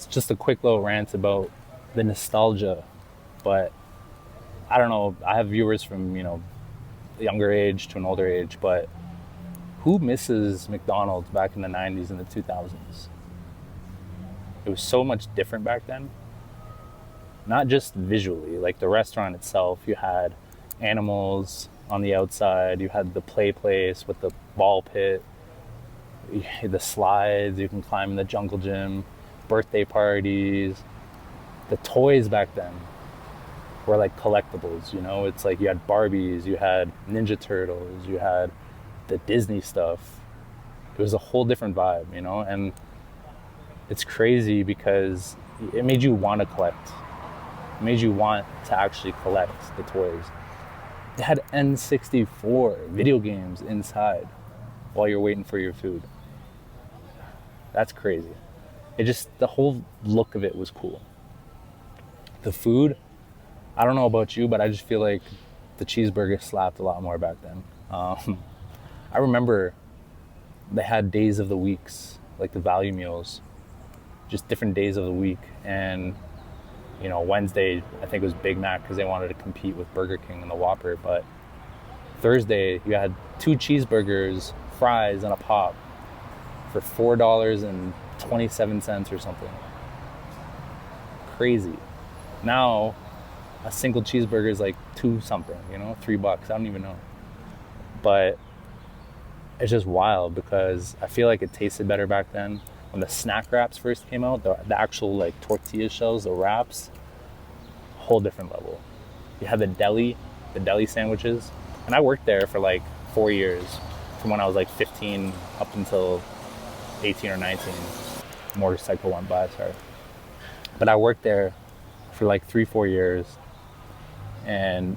it's just a quick little rant about the nostalgia. But I don't know, I have viewers from, a younger age to an older age, but who misses McDonald's back in the 90s and the 2000s? It was so much different back then. Not just visually, like the restaurant itself, you had animals on the outside, you had the play place with the ball pit, you had the slides, you can climb in the jungle gym, birthday parties. The toys back then were like collectibles, it's like you had Barbies, you had Ninja Turtles, you had the Disney stuff. It was a whole different vibe, and it's crazy because it made you want to collect. It made you want to actually collect the toys. They had N64 video games inside while you're waiting for your food. That's crazy. The whole look of it was cool. The food, I don't know about you, but I just feel like the cheeseburger slapped a lot more back then. I remember they had days of the weeks, like the value meals, just different days of the week. And, Wednesday, I think it was Big Mac because they wanted to compete with Burger King and the Whopper. But Thursday, you had 2 cheeseburgers, fries, and a pop for $4.27 or something. Crazy. Now, a single cheeseburger is like 2 something, $3. I don't even know. But it's just wild because I feel like it tasted better back then. When the snack wraps first came out, the actual like tortilla shells, the wraps, whole different level. You had the deli sandwiches. And I worked there for like 4 years, from when I was like 15 up until 18 or 19. Motorcycle went by, sorry. But I worked there for like 3-4 years. And,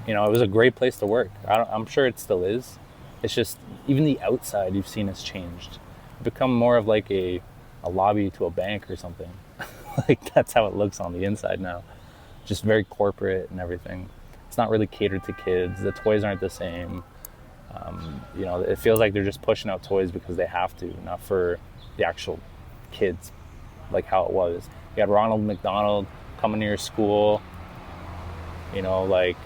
it was a great place to work. I'm sure it still is. It's just, even the outside you've seen has changed. It's become more of like a lobby to a bank or something. Like, that's how it looks on the inside now. Just very corporate and everything. It's not really catered to kids. The toys aren't the same. It feels like they're just pushing out toys because they have to, not for the actual kids, like how it was. You had Ronald McDonald coming to your school, like,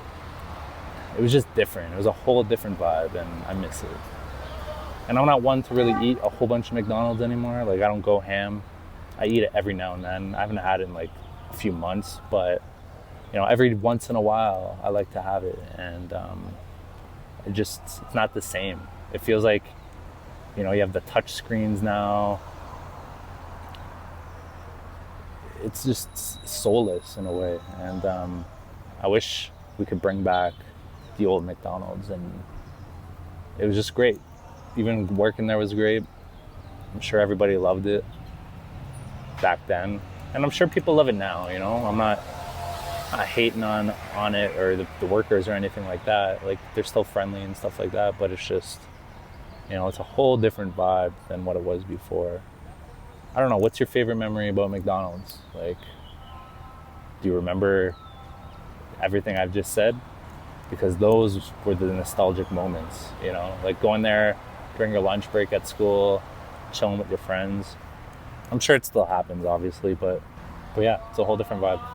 it was just different. It was a whole different vibe, and I miss it. And I'm not one to really eat a whole bunch of McDonald's anymore. Like, I don't go ham. I eat it every now and then. I haven't had it in like a few months, but every once in a while I like to have it. And it's not the same. It feels like, you have the touch screens now. It's just soulless in a way. And I wish we could bring back the old McDonald's, and it was just great. Even working there was great. I'm sure everybody loved it back then, and I'm sure people love it now. I'm not hating on it or the workers or anything like that. Like, they're still friendly and stuff like that, but it's just, it's a whole different vibe than what it was before. I don't know, what's your favorite memory about McDonald's? Like, do you remember everything I've just said? Because those were the nostalgic moments, like going there during your lunch break at school, chilling with your friends. I'm sure it still happens, obviously, but yeah, it's a whole different vibe.